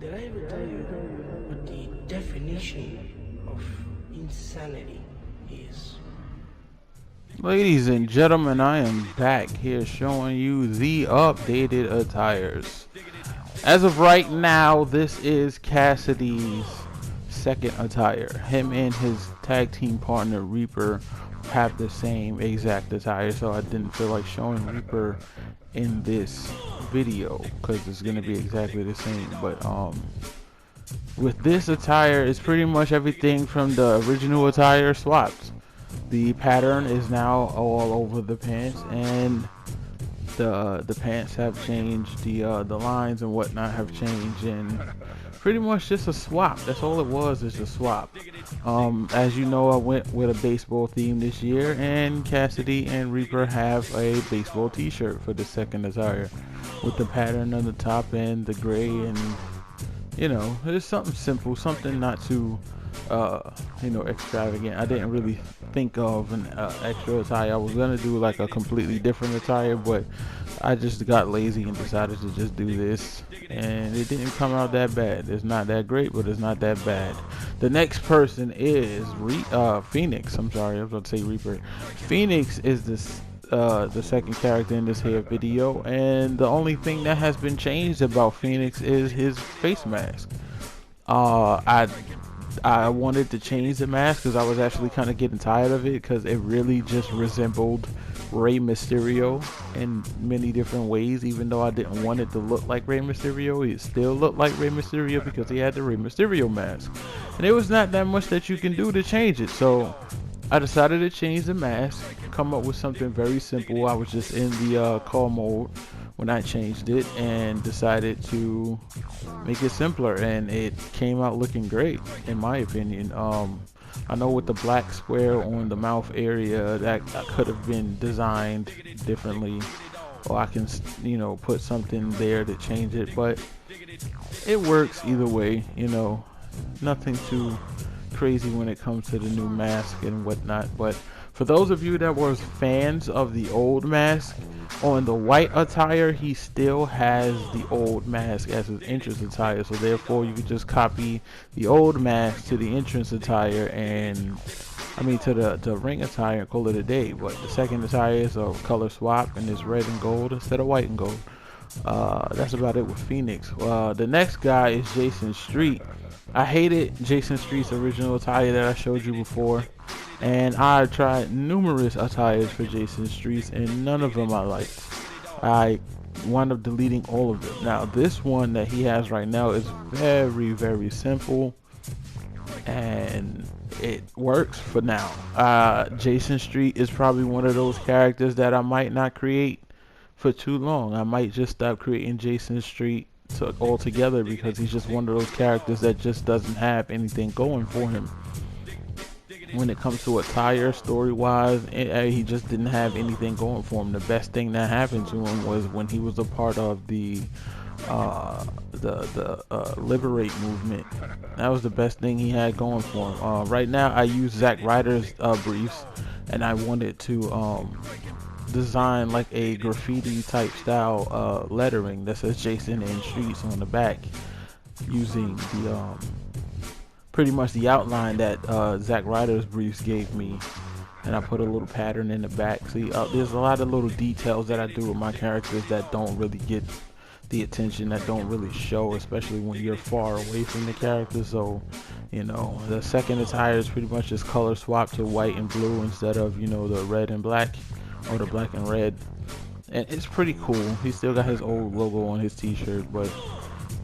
Did I ever tell you what the definition of insanity is? Ladies and gentlemen, I am back here showing you the updated attires. As of right now, this is Cassidy's second attire. Him and his tag team partner Reaper have the same exact attire, so I didn't feel like showing Reaper in this video because it's going to be exactly the same. But with this attire, it's pretty much everything from the original attire swapped. The pattern is now all over the pants, and the pants have changed, the lines and whatnot have changed, and pretty much just a swap. That's all it was, is a swap. As you know, I went with a baseball theme this year, and Cassidy and Reaper have a baseball t-shirt for the second attire with the pattern on the top and the gray, and you know, it's something simple, something not too extravagant. I didn't really think of an extra attire. I was gonna do like a completely different attire, but I just got lazy and decided to just do this, and it didn't come out that bad. It's not that great, but it's not that bad. The next person is Phoenix. I'm sorry, I was about to say Reaper. Phoenix is the second character in this here video, and the only thing that has been changed about Phoenix is his face mask. I wanted to change the mask because I was actually kind of getting tired of it, because it really just resembled Rey Mysterio in many different ways. Even though I didn't want it to look like Rey Mysterio, it still looked like Rey Mysterio because he had the Rey Mysterio mask, and there was not that much that you can do to change it. So I decided to change the mask, come up with something very simple. I was just in the call mode when I changed it, and decided to make it simpler, and it came out looking great in my opinion. I know with the black square on the mouth area, that could have been designed differently, or I can put something there to change it, but it works either way. Nothing too crazy when it comes to the new mask and whatnot. But for those of you that were fans of the old mask, on the white attire, he still has the old mask as his entrance attire, so therefore you could just copy the old mask to the entrance attire, and to the ring attire, and call it a day. But the second attire is a color swap, and it's red and gold instead of white and gold. That's about it with Phoenix. The next guy is Jason Street. I hated Jason Street's original attire that I showed you before, and I tried numerous attires for Jason Street, and none of them I liked. I wound up deleting all of them. Now this one that he has right now is very, very simple, and it works for now. Jason Street is probably one of those characters that I might not create for too long. I might just stop creating Jason Street altogether, because he's just one of those characters that just doesn't have anything going for him when it comes to attire. Story wise, he just didn't have anything going for him. The best thing that happened to him was when he was a part of the Liberate movement. That was the best thing he had going for him. Right now I use Zack Ryder's briefs, and I wanted to design like a graffiti type style lettering that says Jason and Streets on the back, using the pretty much the outline that Zack Ryder's briefs gave me, and I put a little pattern in the back. See, there's a lot of little details that I do with my characters that don't really get the attention, that don't really show, especially when you're far away from the character. So the second attire is pretty much just color swap to white and blue instead of the red and black, or the black and red, and it's pretty cool. He still got his old logo on his t-shirt, but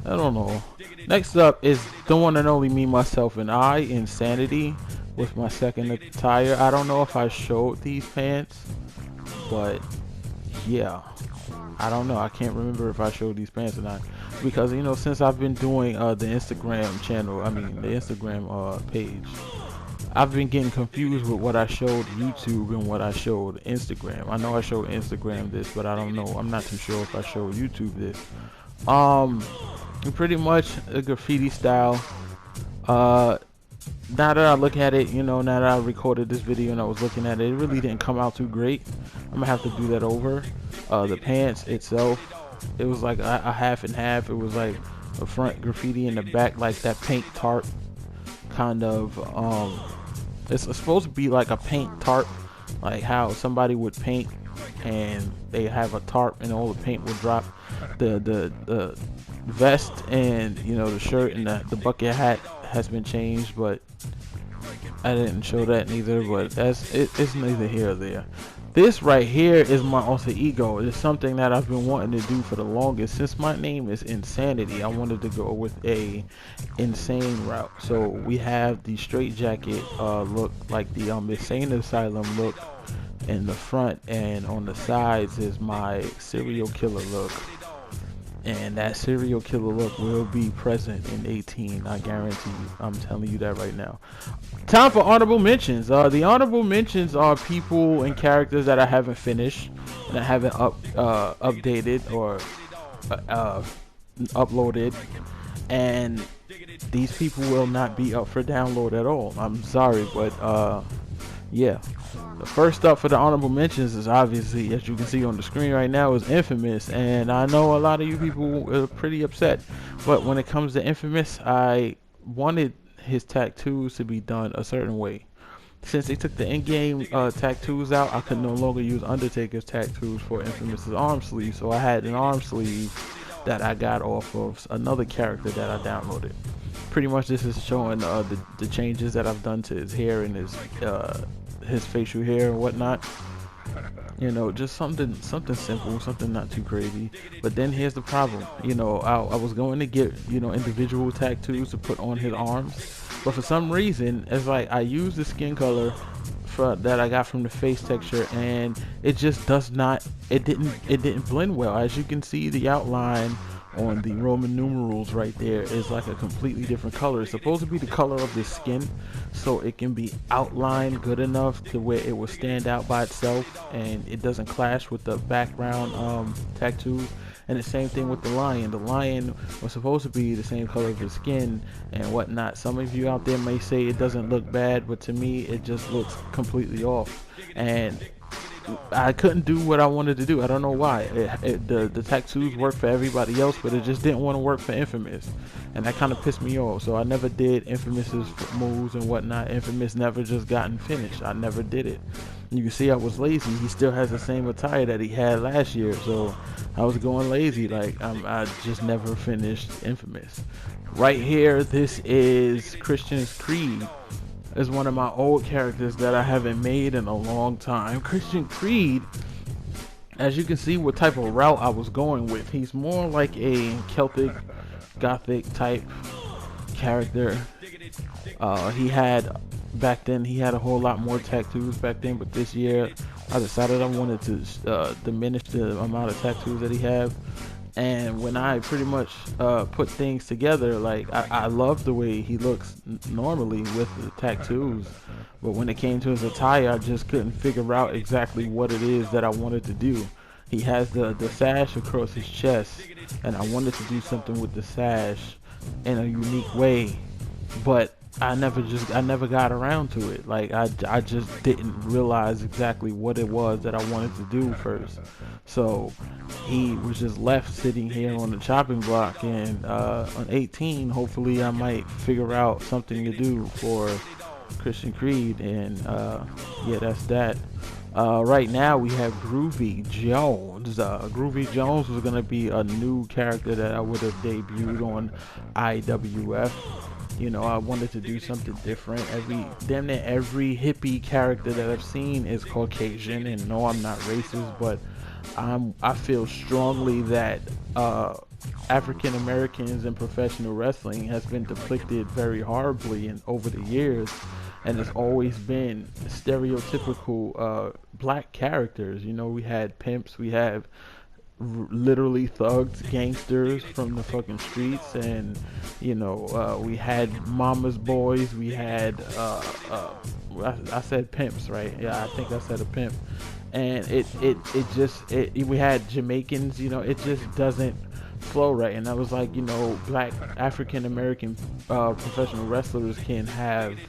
I don't know. Next up is the one and only me, myself, and I, Insanity, with my second attire. I don't know if I showed these pants, but yeah, I don't know. I can't remember if I showed these pants or not, because since I've been doing the Instagram channel, the Instagram page, I've been getting confused with what I showed YouTube and what I showed Instagram. I know I showed Instagram this, but I don't know. I'm not too sure if I showed YouTube this. Pretty much a graffiti style. Now that I look at it, now that I recorded this video and I was looking at it, it really didn't come out too great. I'm gonna have to do that over. The pants itself, it was like a half and half. It was like a front graffiti in the back, like that paint tarp kind of. It's supposed to be like a paint tarp, like how somebody would paint and they have a tarp and all the paint will drop. The vest and the shirt and the bucket hat has been changed, but I didn't show that neither. But it's neither here or there. This right here is my alter ego. It's something that I've been wanting to do for the longest. Since my name is Insanity, I wanted to go with a insane route. So we have the straight jacket look, like the insane asylum look in the front, and on the sides is my serial killer look. And that serial killer look will be present in 18, I guarantee you. I'm telling you that right now. Time for honorable mentions. The honorable mentions are people and characters that I haven't finished and I haven't updated or uploaded, and these people will not be up for download at all. I'm sorry, but yeah. The first up for the honorable mentions is obviously, as you can see on the screen right now, is Infamous, and I know a lot of you people are pretty upset, but when it comes to Infamous, I wanted his tattoos to be done a certain way. Since they took the in-game tattoos out, I could no longer use Undertaker's tattoos for Infamous's arm sleeve, so I had an arm sleeve that I got off of another character that I downloaded. Pretty much this is showing the changes that I've done to his hair and his facial hair and whatnot. Just something simple, something not too crazy. But then here's the problem. I was going to get individual tattoos to put on his arms, but for some reason it's like I used the skin color that I got from the face texture, and it just didn't blend well. As you can see, the outline on the Roman numerals right there is like a completely different color. It's supposed to be the color of the skin, so it can be outlined good enough to where it will stand out by itself and it doesn't clash with the background tattoos. And the same thing with the lion. The lion was supposed to be the same color of the skin and whatnot. Some of you out there may say it doesn't look bad, but to me it just looks completely off, and I couldn't do what I wanted to do. I don't know why. The tattoos work for everybody else, but it just didn't want to work for Infamous, and that kind of pissed me off. So I never did Infamous's moves and whatnot. Infamous never just gotten finished. I never did it. You can see I was lazy. He still has the same attire that he had last year, so I was going lazy. Like I just never finished Infamous. Right here, this is Christian's Creed. Is one of my old characters that I haven't made in a long time. Christian Creed, as you can see what type of route I was going with. He's more like a Celtic Gothic type character. Back then he had a whole lot more tattoos back then, but this year I decided I wanted to diminish the amount of tattoos that he had. And when I pretty much put things together, like I love the way he looks normally with the tattoos, but when it came to his attire, I just couldn't figure out exactly what it is that I wanted to do. He has the sash across his chest, and I wanted to do something with the sash in a unique way, but I never got around to it. Like I just didn't realize exactly what it was that I wanted to do first. So he was just left sitting here on the chopping block, and on 18 hopefully I might figure out something to do for Christian Creed, and yeah, that's that. Right now we have Groovy Jones. Groovy Jones was gonna be a new character that I would have debuted on IWF. I wanted to do something different. Damn near every hippie character that I've seen is Caucasian, and no, I'm not racist, but I feel strongly that African Americans in professional wrestling has been depicted very horribly over the years, and it's always been stereotypical black characters. We had pimps, we have literally thugs, gangsters from the fucking streets, and we had mama's boys, we had I said pimps, right? Yeah, I think I said a pimp. And we had Jamaicans. It just doesn't flow right. And I was like, black African American professional wrestlers can have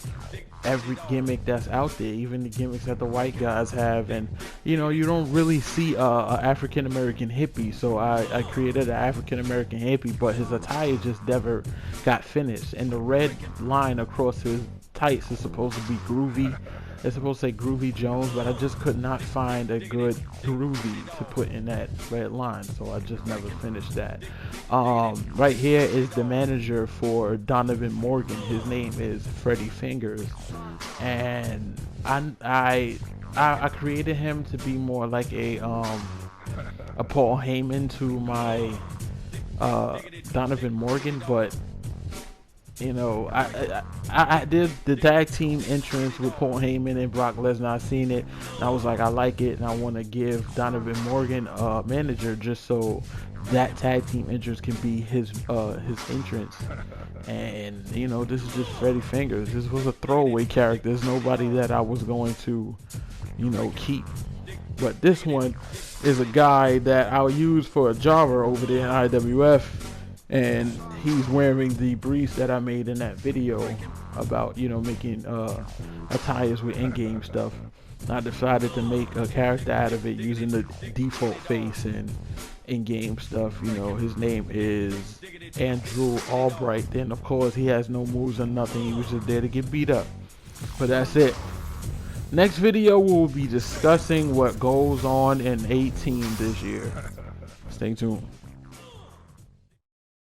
every gimmick that's out there, even the gimmicks that the white guys have. And you know, you don't really see a African American hippie, so I created an African American hippie, but his attire just never got finished. And the red line across his tights is supposed to be groovy. It's supposed to say Groovy Jones, but I just could not find a good groovy to put in that red line, so I just never finished that. Right here is the manager for Donovan Morgan. His name is Freddie Fingers, and I created him to be more like a Paul Heyman to my Donovan Morgan, but you know, I did the tag team entrance with Paul Heyman and Brock Lesnar. I seen it, and I was like, I like it, and I want to give Donovan Morgan a manager just so that tag team entrance can be his entrance. And you know, this is just Freddie Fingers. This was a throwaway character. There's nobody that I was going to, you know, keep. But this one is a guy that I'll use for a jobber over there in IWF. And he's wearing the briefs that I made in that video about, you know, making attires with in-game stuff. I decided to make a character out of it using the default face and in-game stuff. You know, his name is Andrew Albright, and of course he has no moves or nothing. He was just there to get beat up. But that's it. Next video we'll be discussing what goes on in 18 this year. Stay tuned.